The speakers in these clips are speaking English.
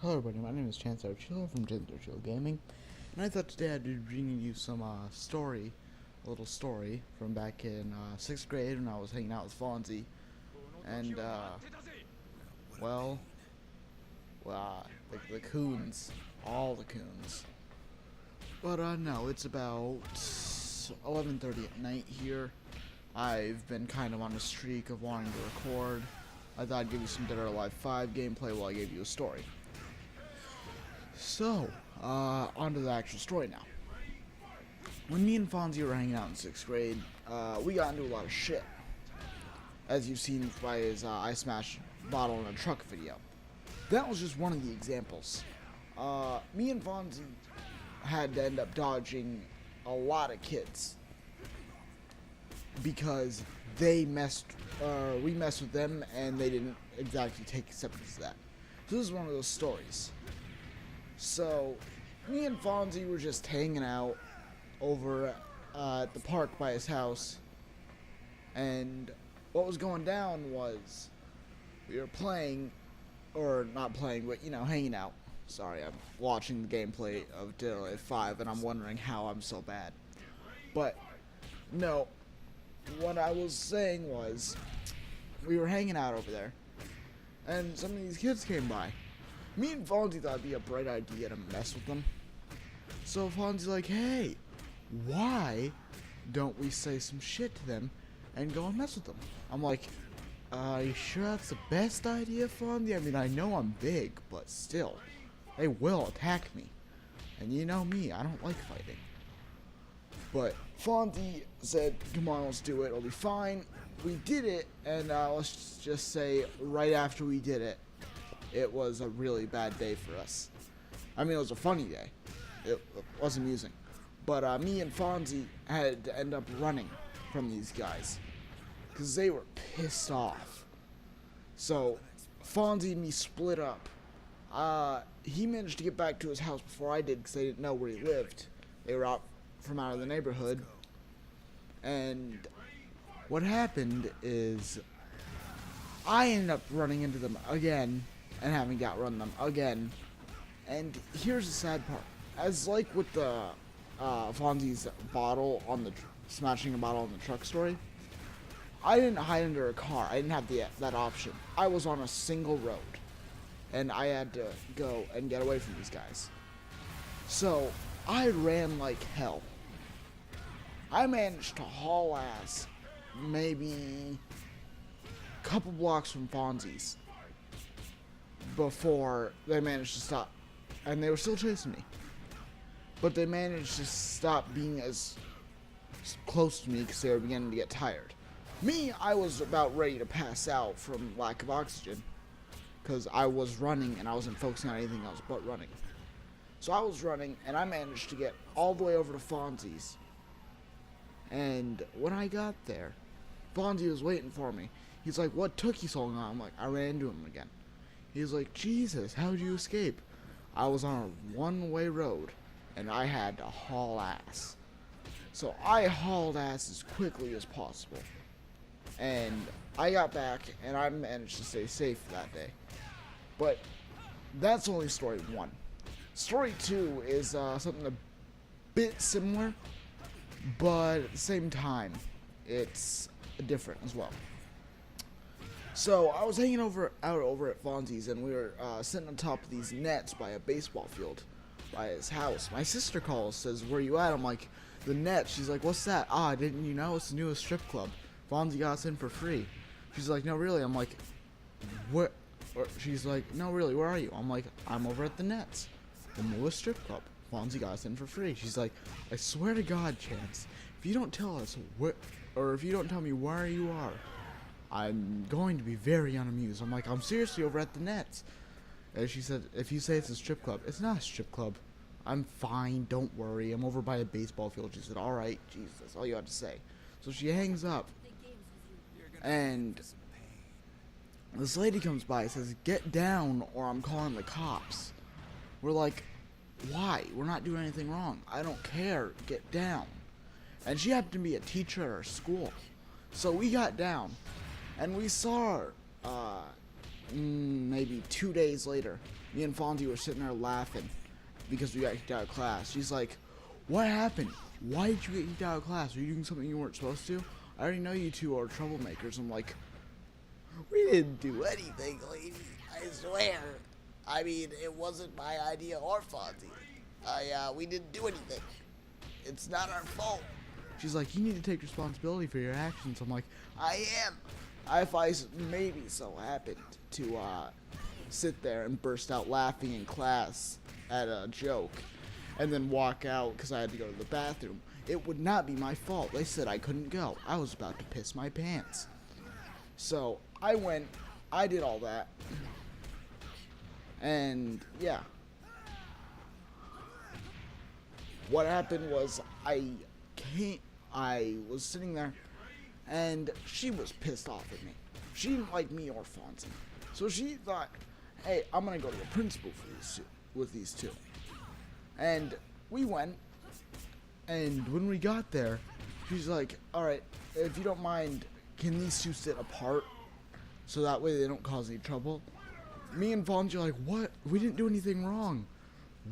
Hello everybody, my name is Chancellor Chiller from Chill Gaming, and I thought today I'd be bringing you some a little story from back in 6th grade when I was hanging out with Fonzie, and well, the coons, all the coons. But no, it's about 11:30 at night here. I've been kind of on a streak of wanting to record. I thought I'd give you some Dead or Alive 5 gameplay while I gave you a story. So, on to the actual story now. When me and Fonzie were hanging out in 6th grade, we got into a lot of shit. As you've seen by his I Smash bottle in a truck video. That was just one of the examples. Me and Fonzie had to end up dodging a lot of kids. Because we messed with them and they didn't exactly take acceptance of that. So this is one of those stories. So, me and Fonzie were just hanging out over at the park by his house, and what was going down was we were playing, or not playing, but hanging out. Sorry, I'm watching the gameplay of Dead or Alive 5 and I'm wondering how I'm so bad. But, no, what I was saying was, we were hanging out over there, and some of these kids came by. Me and Fonzie thought it'd be a bright idea to mess with them. So Fonzie's like, hey, why don't we say some shit to them and go and mess with them? I'm like, you sure that's the best idea, Fonzie? I mean, I know I'm big, but still, they will attack me. And you know me, I don't like fighting. But Fonzie said, come on, let's do it, it'll be fine. We did it, and let's just say right after we did it, it was a really bad day for us. I mean, it was a funny day. It was amusing. But me and Fonzie had to end up running from these guys because they were pissed off. So Fonzie and me split up. He managed to get back to his house before I did because they didn't know where he lived. They were out of the neighborhood. And what happened is I ended up running into them again and having got run them again. And here's the sad part. As like with the Fonzie's bottle on the smashing a bottle on the truck story, I didn't hide under a car. I didn't have that option. I was on a single road, and I had to go and get away from these guys. So I ran like hell. I managed to haul ass maybe a couple blocks from Fonzie's before they managed to stop. And they were still chasing me. But they managed to stop being as close to me because they were beginning to get tired. Me, I was about ready to pass out from lack of oxygen because I was running and I wasn't focusing on anything else but running. So I was running and I managed to get all the way over to Fonzie's. And when I got there, Fonzie was waiting for me. He's like, what took you so long? I'm like, I ran into him again. He's like, Jesus, how'd you escape? I was on a one-way road, and I had to haul ass. So I hauled ass as quickly as possible. And I got back, and I managed to stay safe that day. But that's only story 1. Story 2 is something a bit similar, but at the same time, it's different as well. So I was hanging out over at Fonzie's, and we were sitting on top of these nets by a baseball field by his house. My sister calls, says, where you at? I'm like, the net. She's like, what's that? Didn't you know? It's the newest strip club. Fonzie got us in for free. She's like, no, really? I'm like, what? She's like, no, really, where are you? I'm like, I'm over at the nets, the newest strip club. Fonzie got us in for free. She's like, I swear to God, Chance, if you don't tell us where, or if you don't tell me where you are, I'm going to be very unamused. I'm like, I'm seriously over at the nets. And she said, if you say it's a strip club, it's not a strip club. I'm fine, don't worry. I'm over by a baseball field. She said, alright, Jesus, that's all you had to say. So she hangs up. And this lady comes by and says, get down or I'm calling the cops. We're like, why? We're not doing anything wrong. I don't care. Get down. And she happened to be a teacher at our school. So we got down. And we saw her maybe 2 days later Me and Fonzie were sitting there laughing because we got kicked out of class. She's like, what happened? Why did you get kicked out of class? Were you doing something you weren't supposed to? I already know you two are troublemakers. I'm like, we didn't do anything, lady. I swear. I mean, it wasn't my idea or Fonzie. We didn't do anything. It's not our fault. She's like, you need to take responsibility for your actions. I'm like, I am. If I maybe so happened to sit there and burst out laughing in class at a joke and then walk out because I had to go to the bathroom, it would not be my fault. They said I couldn't go. I was about to piss my pants. So I went, I did all that, and yeah. What happened was I was sitting there, and she was pissed off at me. She didn't like me or Fonzie. So she thought, hey, I'm going to go to the principal with these two. And we went, and when we got there, she's like, all right, if you don't mind, can these two sit apart so that way they don't cause any trouble? Me and Fonzie are like, what? We didn't do anything wrong.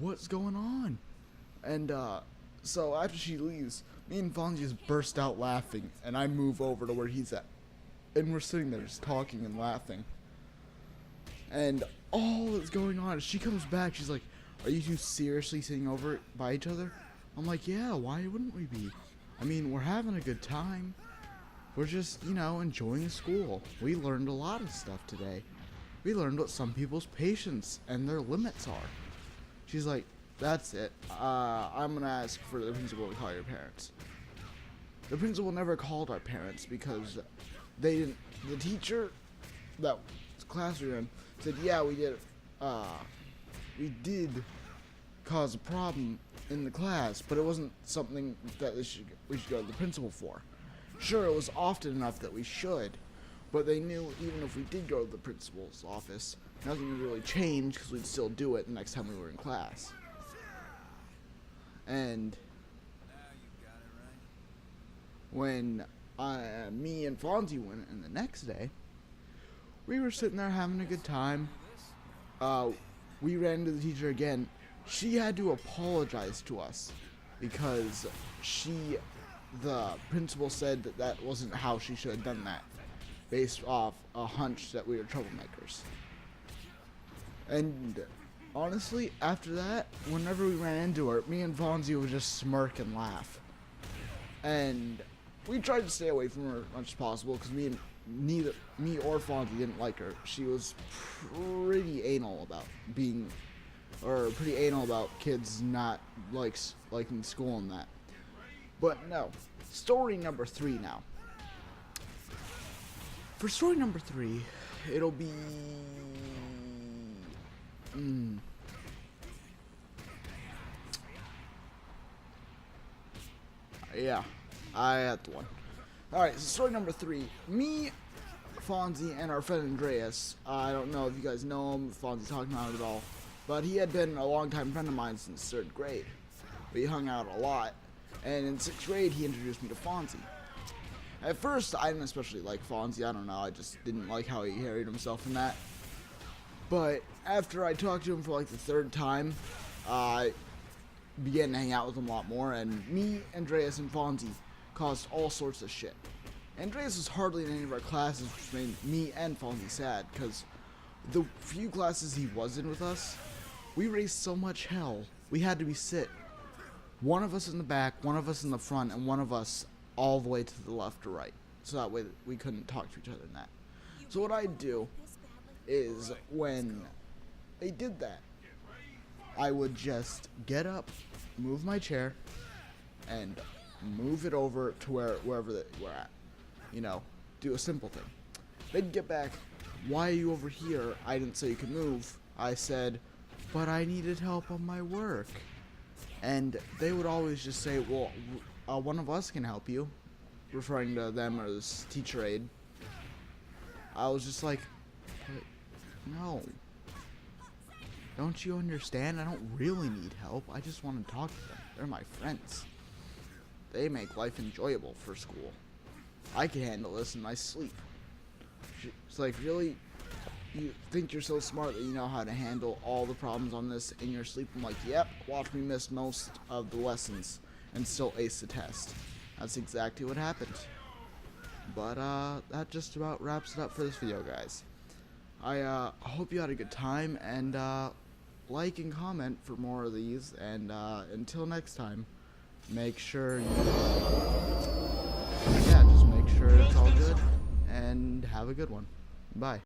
What's going on? And so after she leaves, me and Fonzie just burst out laughing, and I move over to where he's at. And we're sitting there just talking and laughing. And all that's going on is she comes back, she's like, are you two seriously sitting over by each other? I'm like, yeah, why wouldn't we be? I mean, we're having a good time. We're just, enjoying school. We learned a lot of stuff today. We learned what some people's patience and their limits are. She's like, that's it. I'm going to ask for the principal to call your parents. The principal never called our parents because they didn't. The teacher that class we were in said, yeah, we did cause a problem in the class, but it wasn't something that we should go to the principal for. Sure, it was often enough that we should, but they knew even if we did go to the principal's office, nothing would really change because we'd still do it the next time we were in class. And when me and Fonzie went in the next day, we were sitting there having a good time. We ran into the teacher again. She had to apologize to us because the principal said that wasn't how she should have done that, based off a hunch that we were troublemakers. And honestly, after that, whenever we ran into her, me and Fonzie would just smirk and laugh. And we tried to stay away from her as much as possible because neither me or Fonzie didn't like her. She was pretty anal about kids not liking school and that. But no, story number 3 now. For story number 3, it'll be yeah, I had the one. Alright, so story number 3. Me, Fonzie, and our friend Andreas. I don't know if you guys know him, if Fonzie's talking about it at all, but he had been a longtime friend of mine since 3rd grade. We hung out a lot, and in 6th grade, he introduced me to Fonzie. At first, I didn't especially like Fonzie. I don't know, I just didn't like how he carried himself in that. But after I talked to him for like the 3rd time, I began to hang out with him a lot more, and me, Andreas, and Fonzie caused all sorts of shit. Andreas was hardly in any of our classes, which made me and Fonzie sad, because the few classes he was in with us, we raised so much hell, we had to be sit. One of us in the back, one of us in the front, and one of us all the way to the left or right. So that way we couldn't talk to each other in that. So what I'd do is when they did that, I would just get up, move my chair, and move it over to wherever they were at. Do a simple thing. They'd get back, why are you over here? I didn't say you could move. I said, but I needed help on my work. And they would always just say, well, one of us can help you, referring to them as teacher aide. I was just like, but no. Don't you understand? I don't really need help. I just want to talk to them. They're my friends. They make life enjoyable for school. I can handle this in my sleep. It's like, really? you think you're so smart that you know how to handle all the problems on this in your sleep. I'm like, yep, watch me miss most of the lessons and still ace the test. That's exactly what happened. But that just about wraps it up for this video, guys. I hope you had a good time, and like and comment for more of these, and until next time, make sure you just make sure it's all good, and have a good one. Bye.